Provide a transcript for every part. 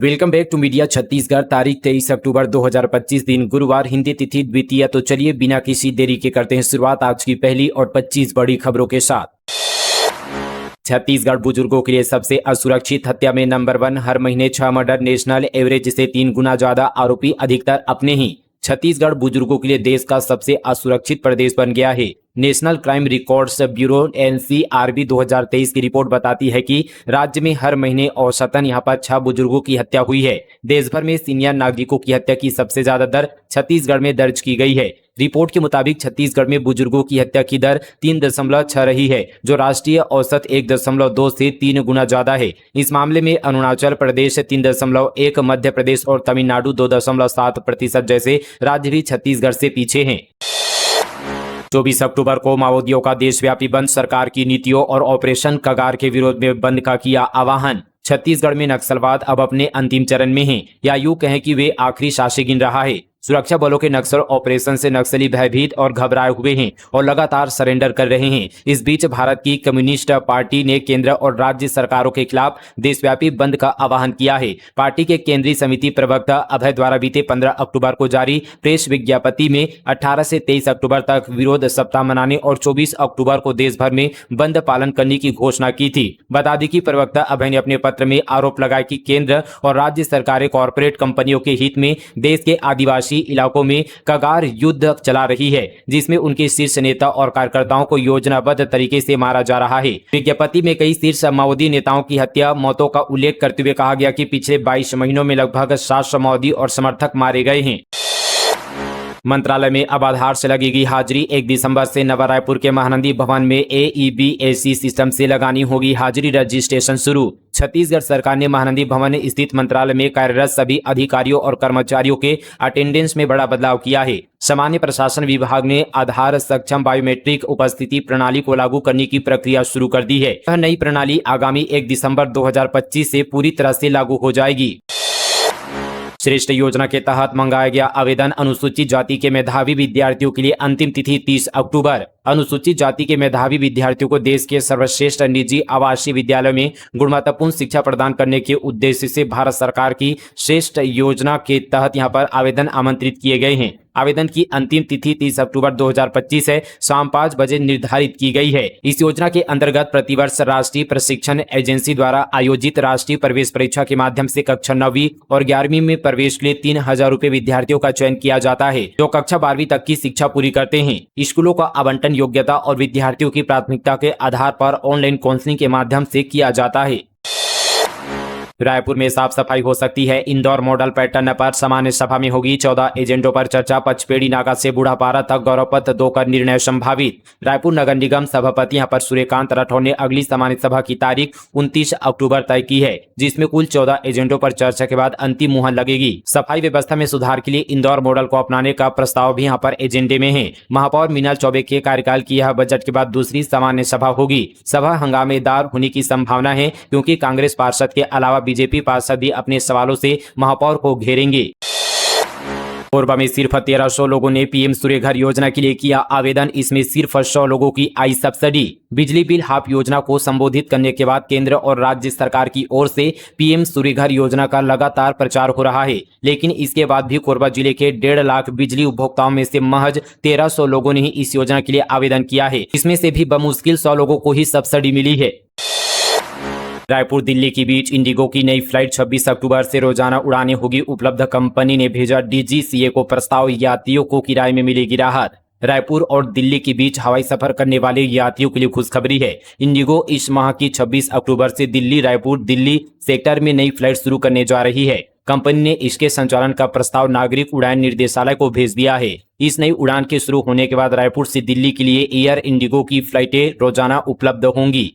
Welcome back to media Chhattisgarh. तारीख 23 अक्टूबर 2025 दिन गुरुवार, हिंदी तिथि द्वितीया। तो चलिए बिना किसी देरी के करते हैं शुरुआत आज की पहली और 25 बड़ी खबरों के साथ। छत्तीसगढ़ बुजुर्गों के लिए सबसे असुरक्षित हत्या में नंबर 1। हर महीने 6 मर्डर, नेशनल एवरेज से 3 गुना ज्यादा। आरोपी अधिकतर अपने ही। छत्तीसगढ़ बुजुर्गों के लिए देश का सबसे असुरक्षित प्रदेश बन गया है। National crime records bureau NCRB 2023 की रिपोर्ट बताती है कि राज्य में हर महीने औसतन यहां पर 6 बुजुर्गों की हत्या हुई है। देश भर में सीनियर नागरिकों की हत्या की सबसे ज्यादा दर छत्तीसगढ़ में दर्ज की गई है। रिपोर्ट के मुताबिक छत्तीसगढ़ में बुजुर्गों की हत्या की दर 3.6 रही है, जो राष्ट्रीय औसत 1.2 से 3 गुना ज्यादा है। इस मामले में अरुणाचल प्रदेश 3.1, मध्य प्रदेश और तमिलनाडु 2.7% जैसे राज्य भी छत्तीसगढ़ से पीछे हैं। 24 अक्टूबर को माओवादियों का देशव्यापी बंद, सरकार की नीतियों और ऑपरेशन कगार के विरोध में बंद का किया आह्वान। छत्तीसगढ़ में नक्सलवाद अब अपने अंतिम चरण में है, या यूं कहें कि वे आखिरी सांसें गिन रहा है। सुरक्षा बलों के नक्सल ऑपरेशन से नक्सली भयभीत और घबराए हुए हैं और लगातार सरेंडर कर रहे हैं। इस बीच भारत की कम्युनिस्ट पार्टी ने केंद्र और राज्य सरकारों के खिलाफ देशव्यापी बंद का आह्वान किया है। पार्टी के केंद्रीय समिति प्रवक्ता अभय द्वारा बीते 15 अक्टूबर को जारी प्रेस विज्ञप्ति में 18 से 23 अक्टूबर तक विरोध सप्ताह मनाने और 24 अक्टूबर को देश भर में बंद पालन करने की घोषणा की थी। बता दें कि प्रवक्ता अभय ने अपने पत्र में आरोप लगाया कि केंद्र और राज्य सरकारें कॉरपोरेट कंपनियों के हित में देश के आदिवासी इलाकों में कगार युद्ध चला रही है, जिसमें उनके शीर्ष नेता और कार्यकर्ताओं को योजनाबद्ध तरीके से मारा जा रहा है। विज्ञप्ति में कई शीर्ष माओवादी नेताओं की हत्या मौतों का उल्लेख करते हुए कहा गया कि पिछले 22 महीनों में लगभग 700 माओवादी और समर्थक मारे गए हैं। मंत्रालय में अब आधार से लगेगी हाजिरी। 1 दिसंबर से नवा रायपुर के महानंदी भवन में AEBAC सिस्टम से लगानी होगी हाजिरी रजिस्ट्रेशन शुरू। छत्तीसगढ़ सरकार ने महानंदी भवन स्थित मंत्रालय में कार्यरत सभी अधिकारियों और कर्मचारियों के अटेंडेंस में बड़ा बदलाव किया है। सामान्य प्रशासन विभाग ने आधार सक्षम बायोमेट्रिक उपस्थिति प्रणाली को लागू करने की प्रक्रिया शुरू कर दी है। यह नई प्रणाली आगामी 1 दिसंबर 2025 से पूरी तरह से लागू हो जाएगी। श्रेष्ठ योजना के तहत मंगाया गया आवेदन। अनुसूचित जाति के मेधावी विद्यार्थियों के लिए अंतिम तिथि 30 अक्टूबर। अनुसूचित जाति के मेधावी विद्यार्थियों को देश के सर्वश्रेष्ठ निजी आवासीय विद्यालयों में गुणवत्तापूर्ण शिक्षा प्रदान करने के उद्देश्य से भारत सरकार की श्रेष्ठ योजना के तहत यहां पर आवेदन आमंत्रित किए गए हैं। आवेदन की अंतिम तिथि 30 अक्टूबर 2025 है, शाम 5 बजे निर्धारित की गई है। इस योजना के अंतर्गत प्रतिवर्ष राष्ट्रीय प्रशिक्षण एजेंसी द्वारा आयोजित राष्ट्रीय प्रवेश परीक्षा के माध्यम से कक्षा 9वीं और 11वीं में प्रवेश के लिए 3000 रुपए विद्यार्थियों का चयन किया जाता है, जो कक्षा 12वीं तक की शिक्षा पूरी करते हैं। स्कूलों का आवंटन योग्यता और विद्यार्थियों की प्राथमिकता के आधार पर ऑनलाइन काउंसलिंग के माध्यम से किया जाता है। रायपुर में साफ सफाई हो सकती है। इंदौर मॉडल पैटर्न पर सामान्य सभा में होगी 14 एजेंडों पर चर्चा। पचपेड़ी नाका से बूढ़ापारा तक गौरव पथ 2 का निर्णय संभावित। रायपुर नगर निगम सभापति यहां पर सूर्यकांत राठौर ने अगली सामान्य सभा की तारीख 29 अक्टूबर तय की है, जिसमें कुल 14 एजेंडों पर चर्चा के बाद अंतिम मुहर लगेगी। सफाई व्यवस्था में सुधार के लिए इंदौर मॉडल को अपनाने का प्रस्ताव भी यहाँ पर एजेंडे में है। महापौर मीनल चौबे के कार्यकाल की यह बजट के बाद दूसरी सामान्य सभा होगी। सभा हंगामेदार होने की संभावना है, क्योंकि कांग्रेस पार्षद के अलावा बीजेपी पार्षद भी अपने सवालों से महापौर को घेरेंगे। कोरबा में सिर्फ 1300 लोगों ने PM सूर्यघर योजना के लिए किया आवेदन। इसमें सिर्फ 100 लोगों की आई सब्सिडी। बिजली बिल हाफ योजना को संबोधित करने के बाद केंद्र और राज्य सरकार की ओर से PM सूर्यघर योजना का लगातार प्रचार हो रहा है, लेकिन इसके बाद भी कोरबा जिले के 1.5 लाख बिजली उपभोक्ताओं में से महज 1300 लोगों ने ही इस योजना के लिए आवेदन किया है। इसमें से भी बमुश्किल 100 लोगों को ही सब्सिडी मिली है। रायपुर दिल्ली के बीच इंडिगो की नई फ्लाइट 26 अक्टूबर से रोजाना उड़ानें होगी उपलब्ध। कंपनी ने भेजा DGCA को प्रस्ताव, यात्रियों को किराए में मिलेगी राहत। रायपुर और दिल्ली के बीच हवाई सफर करने वाले यात्रियों के लिए खुशखबरी है। इंडिगो इस माह की 26 अक्टूबर से दिल्ली रायपुर दिल्ली सेक्टर में नई फ्लाइट शुरू करने जा रही है। कंपनी ने इसके संचालन का प्रस्ताव नागरिक उड़ान निर्देशालय को भेज दिया है। इस नई उड़ान के शुरू होने के बाद रायपुर से दिल्ली के लिए एयर इंडिगो की फ्लाइटें रोजाना उपलब्ध होंगी।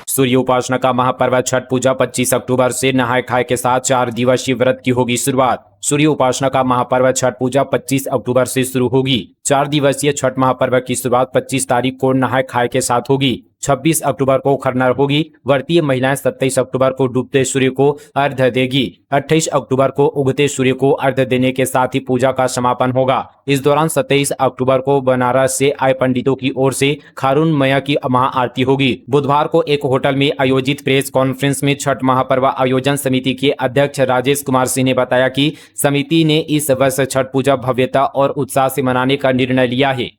सूर्य उपासना का महापर्व छठ पूजा 25 अक्टूबर से नहाय खाए के साथ 4 दिवसीय व्रत की होगी शुरुआत। सूर्य उपासना का महापर्व छठ पूजा 25 अक्टूबर से शुरू होगी। 4 दिवसीय छठ महापर्व की शुरुआत 25 तारीख को नहाय खाए के साथ होगी। 26 अक्टूबर को खरना होगी। व्रतीय महिलाएं 27 अक्टूबर को डूबते सूर्य को अर्घ्य देगी। 28 अक्टूबर को उगते सूर्य को अर्घ्य देने के साथ ही पूजा का समापन होगा। इस दौरान 27 अक्टूबर को बनारस से आए पंडितों की ओर से खारून मैया की महाआरती होगी। बुधवार को एक होटल में आयोजित प्रेस कॉन्फ्रेंस में छठ महापर्व आयोजन समिति के अध्यक्ष राजेश कुमार सिंह ने बताया कि समिति ने इस वर्ष छठ पूजा भव्यता और उत्साह से मनाने का निर्णय लिया है।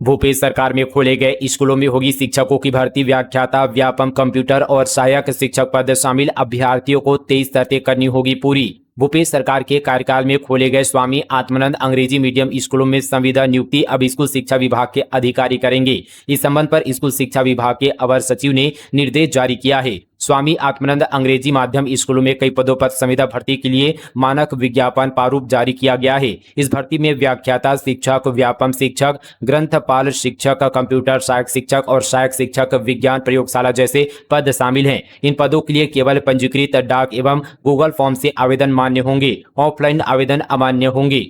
भूपेश सरकार में खोले गए स्कूलों में होगी शिक्षकों की भर्ती। व्याख्याता, व्यापम, कंप्यूटर और सहायक शिक्षक पद शामिल अभ्यर्थियों को 23 शर्तें करनी होगी पूरी। भूपेश सरकार के कार्यकाल में खोले गए स्वामी आत्मानंद अंग्रेजी मीडियम स्कूलों में संविदा नियुक्ति अब स्कूल शिक्षा विभाग के अधिकारी करेंगे। इस संबंध पर स्कूल शिक्षा विभाग के अवर सचिव ने निर्देश जारी किया है। स्वामी आत्मानंद अंग्रेजी माध्यम स्कूलों में कई पदों पर संविदा भर्ती के लिए मानक विज्ञापन प्रारूप जारी किया गया है। इस भर्ती में व्याख्याता शिक्षक, व्यापम शिक्षक, ग्रंथपाल शिक्षक, कंप्यूटर सहायक शिक्षक और सहायक शिक्षक विज्ञान प्रयोगशाला जैसे पद शामिल हैं। इन पदों के लिए केवल पंजीकृत डाक एवं गूगल फॉर्म से आवेदन मान्य होंगे। ऑफलाइन आवेदन अमान्य होंगे।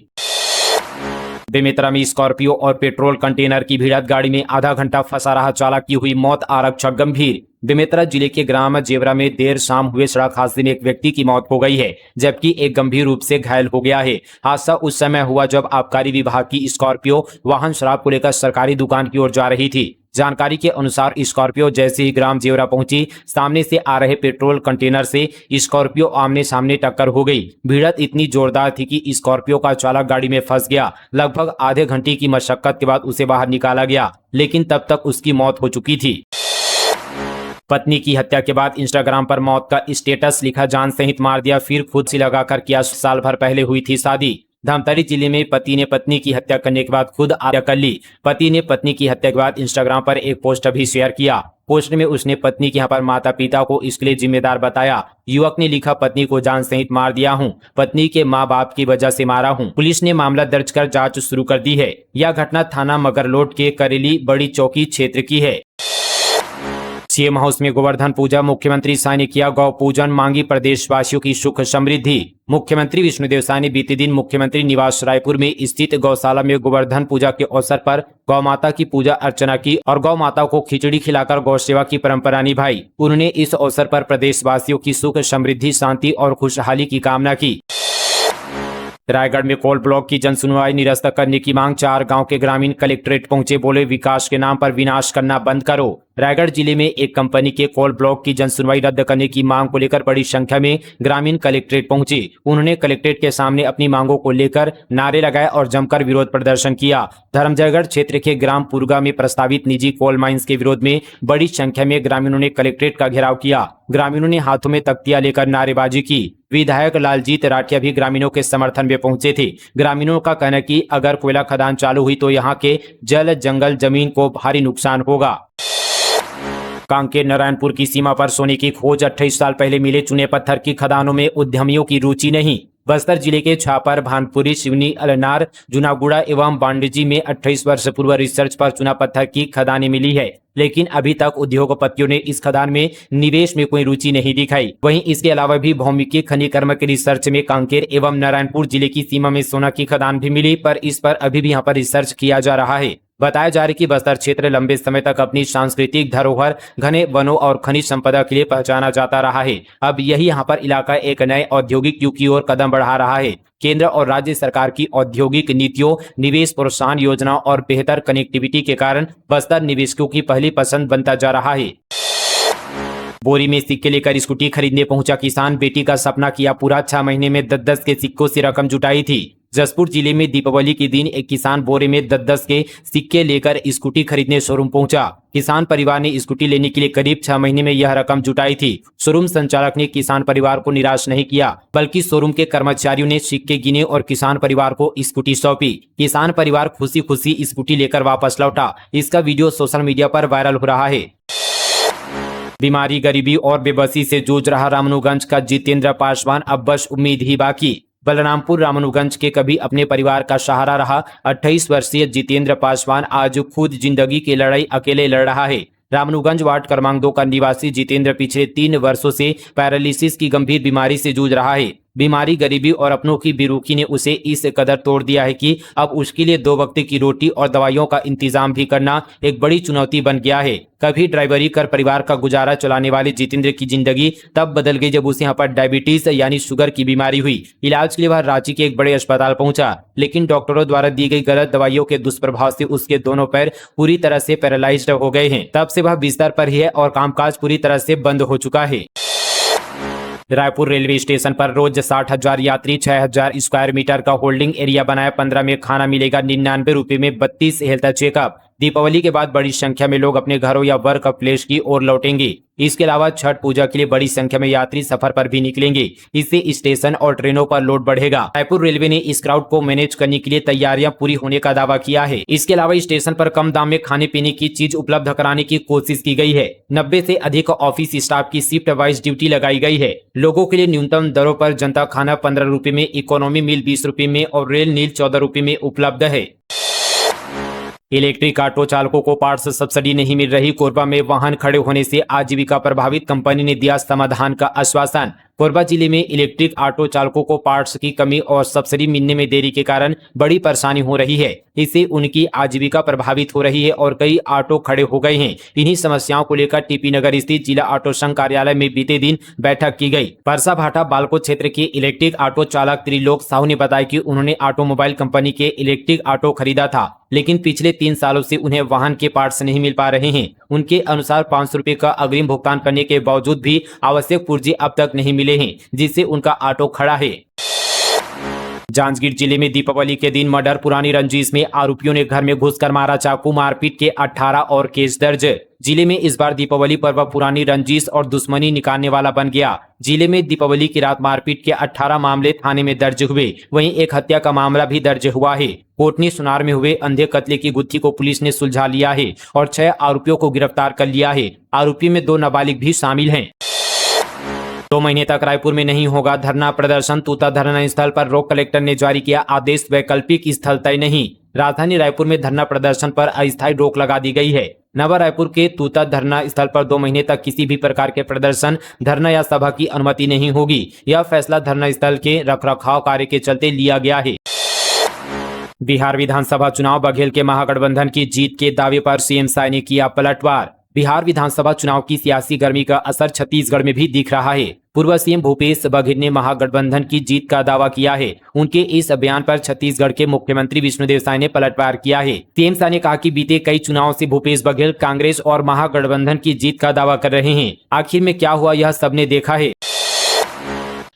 बेमेतरा में स्कॉर्पियो और पेट्रोल कंटेनर की भिड़ंत, गाड़ी में आधा घंटा फंसा रहा चालक की हुई मौत, आरक्षक गंभीर। बेमेतरा जिले के ग्राम जेवरा में देर शाम हुए सड़क हादसे में एक व्यक्ति की मौत हो गई है, जबकि एक गंभीर रूप से घायल हो गया है। हादसा उस समय हुआ जब आबकारी विभाग की स्कॉर्पियो वाहन शराब को लेकर सरकारी दुकान की ओर जा रही थी। जानकारी के अनुसार स्कॉर्पियो जैसे ही ग्राम जेवरा पहुंची, सामने से आ रहे पेट्रोल कंटेनर से स्कॉर्पियो आमने सामने टक्कर हो गई। भिड़ंत इतनी जोरदार थी कि स्कॉर्पियो का चालक गाड़ी में फंस गया। लगभग आधे घंटे की मशक्कत के बाद उसे बाहर निकाला गया, लेकिन तब तक उसकी मौत हो चुकी थी। पत्नी की हत्या के बाद इंस्टाग्राम पर मौत का स्टेटस लिखा, जान सहित मार दिया, फिर खुद से लगाकर किया, साल भर पहले हुई थी शादी। धमतरी जिले में पति ने पत्नी की हत्या करने के बाद खुद आत्महत्या कर ली। पति ने पत्नी की हत्या के बाद इंस्टाग्राम पर एक पोस्ट भी शेयर किया। पोस्ट में उसने पत्नी के यहाँ पर माता पिता को इसके लिए जिम्मेदार बताया। युवक ने लिखा, पत्नी को जान सहित मार दिया हूँ, पत्नी के माँ बाप की वजह से मारा हूँ। पुलिस ने मामला दर्ज कर जांच शुरू कर दी है। यह घटना थाना मगरलोड के करेली बड़ी चौकी क्षेत्र की है। सीएम हाउस में गोवर्धन पूजा, मुख्यमंत्री शाह ने किया गौ पूजन, मांगी प्रदेशवासियों की सुख समृद्धि। मुख्यमंत्री विष्णुदेव साय ने बीते दिन मुख्यमंत्री निवास रायपुर में स्थित गौशाला में गोवर्धन पूजा के अवसर पर गौ माता की पूजा अर्चना की और गौ माता को खिचड़ी खिलाकर गौ सेवा की परंपरा निभाई। उन्होंने इस अवसर पर प्रदेशवासियों की सुख समृद्धि, शांति और खुशहाली की कामना की। रायगढ़ में कोल ब्लॉक की जनसुनवाई निरस्त करने की मांग, 4 गांव के ग्रामीण कलेक्ट्रेट पहुंचे, बोले विकास के नाम पर विनाश करना बंद करो। रायगढ़ जिले में एक कंपनी के कोल ब्लॉक की जनसुनवाई रद्द करने की मांग को लेकर बड़ी संख्या में ग्रामीण कलेक्ट्रेट पहुंचे। उन्होंने कलेक्ट्रेट के सामने अपनी मांगों को लेकर नारे लगाए और जमकर विरोध प्रदर्शन किया। धर्मजयगढ़ क्षेत्र के ग्राम पुरगा में प्रस्तावित निजी कोल माइंस के विरोध में बड़ी संख्या में ग्रामीणों ने कलेक्ट्रेट का घेराव किया। ग्रामीणों ने हाथों में तख्तियां लेकर नारेबाजी की। विधायक लालजीत राठिया भी ग्रामीणों के समर्थन में पहुंचे थे। ग्रामीणों का कहना है कि अगर कोयला खदान चालू हुई तो यहाँ के जल, जंगल, जमीन को भारी नुकसान होगा। कांकेर नारायणपुर की सीमा पर सोने की खोज, 28 साल पहले मिले चुने पत्थर की खदानों में उद्यमियों की रुचि नहीं। बस्तर जिले के छापर, भानपुरी, सिवनी, अलनार, जुनागुड़ा एवं बांडजी में 28 वर्ष पूर्व रिसर्च पर चुना पत्थर की खदानें मिली है, लेकिन अभी तक उद्योगपतियों ने इस खदान में निवेश में कोई रुचि नहीं दिखाई। वहीं इसके अलावा भी भौमिकी खनिकर्म के रिसर्च में कांकेर एवं नारायणपुर जिले की सीमा में सोना की खदान भी मिली, पर इस पर अभी भी यहाँ पर रिसर्च किया जा रहा है। बताया जा रहा है कि बस्तर क्षेत्र लंबे समय तक अपनी सांस्कृतिक धरोहर, घने वनों और खनिज संपदा के लिए पहचाना जाता रहा है। अब यही यहाँ पर इलाका एक नए औद्योगिक युग की ओर कदम बढ़ा रहा है। केंद्र और राज्य सरकार की औद्योगिक नीतियों, निवेश प्रोत्साहन योजनाओं और बेहतर कनेक्टिविटी के कारण बस्तर निवेशकों की पहली पसंद बनता जा रहा है। बोरी में सिक्के लेकर स्कूटी खरीदने पहुंचा किसान, बेटी का सपना किया पूरा, 6 महीने में 10-10 के सिक्कों से रकम जुटाई थी। जसपुर जिले में दीपावली के दिन एक किसान बोरे में 10-10 के सिक्के लेकर स्कूटी खरीदने शोरूम पहुंचा। किसान परिवार ने स्कूटी लेने के लिए करीब 6 महीने में यह रकम जुटाई थी। शोरूम संचालक ने किसान परिवार को निराश नहीं किया, बल्कि शोरूम के कर्मचारियों ने सिक्के गिने और किसान परिवार को स्कूटी सौंपी। किसान परिवार खुशी खुशी स्कूटी लेकर वापस लौटा। इसका वीडियो सोशल मीडिया पर वायरल हो रहा है। बीमारी, गरीबी और बेबसी से जूझ रहा रामानुगंज का जितेंद्र पासवान, अब बस उम्मीद ही बाकी। बलरामपुर रामानुगंज के कभी अपने परिवार का सहारा रहा 28 वर्षीय जितेंद्र पासवान आज खुद जिंदगी की लड़ाई अकेले लड़ रहा है। रामानुगंज वार्ड क्रमांक 2 का निवासी जितेंद्र पिछले 3 वर्षों से पैरालिसिस की गंभीर बीमारी से जूझ रहा है। बीमारी, गरीबी और अपनों की बेरुखी ने उसे इस कदर तोड़ दिया है कि अब उसके लिए 2 वक्त की रोटी और दवाइयों का इंतजाम भी करना एक बड़ी चुनौती बन गया है। कभी ड्राइवरी कर परिवार का गुजारा चलाने वाले जितेंद्र की जिंदगी तब बदल गई जब उसे यहाँ पर डायबिटीज यानी शुगर की बीमारी हुई। इलाज के लिए वह रांची के एक बड़े अस्पताल पहुंचा, लेकिन डॉक्टरों द्वारा दी गई गलत दवाइयों के दुष्प्रभाव से उसके दोनों पैर पूरी तरह से पैरालाइज्ड हो गए हैं। तब से वह बिस्तर पर ही है और कामकाज पूरी तरह से बंद हो चुका है। रायपुर रेलवे स्टेशन पर रोज 60,000 यात्री, 6,000 स्क्वायर मीटर का होल्डिंग एरिया बनाया, 15 में खाना मिलेगा, 99 रुपए में 32 हेल्थ चेकअप। दीपावली के बाद बड़ी संख्या में लोग अपने घरों या वर्क प्लेस की ओर लौटेंगे। इसके अलावा छठ पूजा के लिए बड़ी संख्या में यात्री सफर पर भी निकलेंगे। इससे स्टेशन और ट्रेनों पर लोड बढ़ेगा। रायपुर रेलवे ने इस क्राउड को मैनेज करने के लिए तैयारियां पूरी होने का दावा किया है। इसके अलावा स्टेशन पर कम दाम में खाने पीने की चीज उपलब्ध कराने की कोशिश की गई है। 90 से अधिक ऑफिस स्टाफ की शिफ्ट वाइज ड्यूटी लगाई गई है। लोगों के लिए न्यूनतम दरों पर जनता खाना 15 रुपए में, इकोनॉमी मील 20 रुपए में और रेल नील 14 रुपए में उपलब्ध है। इलेक्ट्रिक ऑटो चालकों को पार्ट्स सब्सिडी नहीं मिल रही। कोरबा में वाहन खड़े होने से आजीविका प्रभावित, कंपनी ने दिया समाधान का आश्वासन। कोरबा जिले में इलेक्ट्रिक ऑटो चालकों को पार्ट्स की कमी और सब्सिडी मिलने में देरी के कारण बड़ी परेशानी हो रही है। इससे उनकी आजीविका प्रभावित हो रही है और कई ऑटो खड़े हो गए हैं। इन्हीं समस्याओं को लेकर टीपी नगर स्थित जिला ऑटो संघ कार्यालय में बीते दिन बैठक की गई। परसा भाटा बालको क्षेत्र के इलेक्ट्रिक ऑटो चालक त्रिलोक साहू ने बताया कि उन्होंने ऑटोमोबाइल कंपनी के इलेक्ट्रिक ऑटो खरीदा था, लेकिन पिछले 3 सालों से उन्हें वाहन के पार्ट्स नहीं मिल पा रहे हैं। उनके अनुसार 500 रुपए का अग्रिम भुगतान करने के बावजूद भी आवश्यक पुर्जे अब तक नहीं मिले हैं, जिससे उनका ऑटो खड़ा है। जांजगीर जिले में दीपावली के दिन मर्डर, पुरानी रंजिश में आरोपियों ने घर में घुसकर मारा, चाकू, मारपीट के 18 और केस दर्ज। जिले में इस बार दीपावली पर्व पुरानी रंजिश और दुश्मनी निकालने वाला बन गया। जिले में दीपावली की रात मारपीट के 18 मामले थाने में दर्ज हुए। वहीं एक हत्या का मामला भी दर्ज हुआ है। कोटनी सुनार में हुए अंधे कत्ले की गुत्थी को पुलिस ने सुलझा लिया है और 6 आरोपियों को गिरफ्तार कर लिया है। आरोपी में 2 नाबालिग भी शामिल हैं। 2 महीने तक रायपुर में नहीं होगा धरना प्रदर्शन, तूता धरना स्थल पर रोक, कलेक्टर ने जारी किया आदेश, वैकल्पिक स्थल तय नहीं। राजधानी रायपुर में धरना प्रदर्शन पर अस्थायी रोक लगा दी गई है। नवा रायपुर के तूता धरना स्थल पर 2 महीने तक किसी भी प्रकार के प्रदर्शन, धरना या सभा की अनुमति नहीं होगी। यह फैसला धरना स्थल के रखरखाव कार्य के चलते लिया गया है। बिहार विधानसभा चुनाव, बघेल के महागठबंधन की जीत के दावे पर सीएम साय ने किया पलटवार। बिहार विधानसभा चुनाव की सियासी गर्मी का असर छत्तीसगढ़ में भी दिख रहा है। पूर्व सीएम भूपेश बघेल ने महागठबंधन की जीत का दावा किया है। उनके इस बयान पर छत्तीसगढ़ के मुख्यमंत्री विष्णुदेव साय ने पलटवार किया है। सीएम साय ने कहा कि बीते कई चुनावों से भूपेश बघेल कांग्रेस और महागठबंधन की जीत का दावा कर रहे हैं। आखिर में क्या हुआ यह सबने देखा है।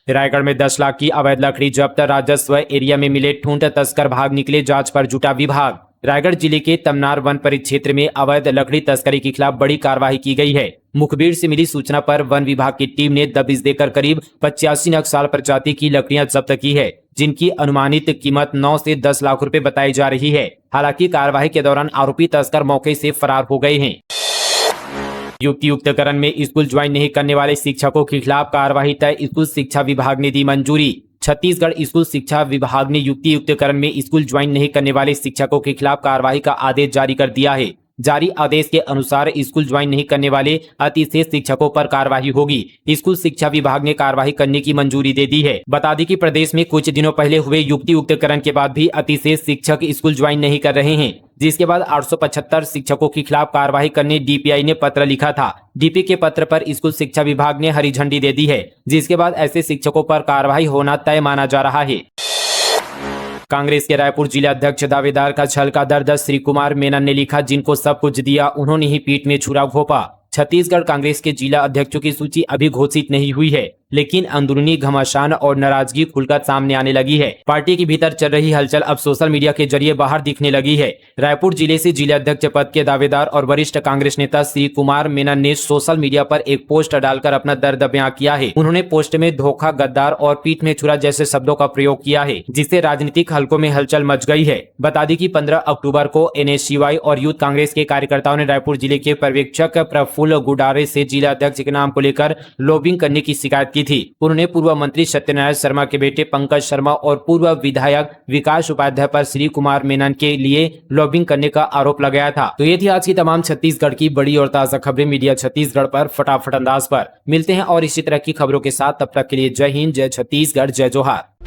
रायगढ़ में 10 लाख की अवैध लकड़ी जब्त, राजस्व एरिया में मिले ठूंठ, तस्कर भाग निकले, जांच पर जुटा विभाग। रायगढ़ जिले के तमनार वन परिक्षेत्र में अवैध लकड़ी तस्करी के खिलाफ बड़ी कार्रवाई की गई है। मुखबिर से मिली सूचना पर वन विभाग की टीम ने दबिश देकर करीब 85 नग साल प्रजाति की लकड़ियां जब्त की है, जिनकी अनुमानित कीमत 9 से 10 लाख रुपए बताई जा रही है। हालांकि कार्रवाई के दौरान आरोपी तस्कर मौके से फरार हो गए हैं। युक्तियुक्तकरण में स्कूल ज्वाइन नहीं करने वाले शिक्षकों के खिलाफ कार्रवाई तय, स्कूल शिक्षा विभाग ने दी मंजूरी। छत्तीसगढ़ स्कूल शिक्षा विभाग ने युक्तियुक्तकरण में स्कूल ज्वाइन नहीं करने वाले शिक्षकों के खिलाफ कार्रवाई का आदेश जारी कर दिया है। जारी आदेश के अनुसार स्कूल ज्वाइन नहीं करने वाले अतिशेष शिक्षकों पर कार्रवाई होगी। स्कूल शिक्षा विभाग ने कार्रवाई करने की मंजूरी दे दी है। बता दें कि प्रदेश में कुछ दिनों पहले हुए युक्तियुक्तकरण के बाद भी अतिशेष शिक्षक स्कूल ज्वाइन नहीं कर रहे हैं, जिसके बाद 875 शिक्षकों के खिलाफ कार्रवाई करने डीपीआई ने पत्र लिखा था। डीपी के पत्र पर स्कूल शिक्षा विभाग ने हरी झंडी दे दी है, जिसके बाद ऐसे शिक्षकों पर कार्रवाई होना तय माना जा रहा है। कांग्रेस के रायपुर जिला अध्यक्ष दावेदार का छल का दर्द, श्री कुमार मेनन ने लिखा, जिनको सब कुछ दिया उन्होंने ही पीठ में छुरा घोंपा। छत्तीसगढ़ कांग्रेस के जिला अध्यक्षों की सूची अभी घोषित नहीं हुई है, लेकिन अंदरूनी घमासान और नाराजगी खुलकर सामने आने लगी है। पार्टी के भीतर चल रही हलचल अब सोशल मीडिया के जरिए बाहर दिखने लगी है। रायपुर जिले से जिला अध्यक्ष पद के दावेदार और वरिष्ठ कांग्रेस नेता श्री कुमार मेनन ने सोशल मीडिया पर एक पोस्ट डालकर अपना दर्द बयां किया है। उन्होंने पोस्ट में धोखा, गद्दार और पीठ में छुरा जैसे शब्दों का प्रयोग किया है, जिससे राजनीतिक हलकों में हलचल मच गई है। बता दें कि 15 अक्टूबर को एनएसयूआई और यूथ कांग्रेस के कार्यकर्ताओं ने रायपुर जिले के पर्यवेक्षक प्रफुल्ल गुडारे से जिला अध्यक्ष के नाम को लेकर लॉबिंग करने की शिकायत की थी। उन्होंने पूर्व मंत्री सत्यनारायण शर्मा के बेटे पंकज शर्मा और पूर्व विधायक विकास उपाध्याय पर श्री कुमार मेनन के लिए लॉबिंग करने का आरोप लगाया था। तो ये थी आज की तमाम छत्तीसगढ़ की बड़ी और ताजा खबरें मीडिया छत्तीसगढ़ पर फटाफट अंदाज पर। मिलते हैं और इसी तरह की खबरों के साथ, तब तक के लिए जय हिंद, जय छत्तीसगढ़, जय जोहार।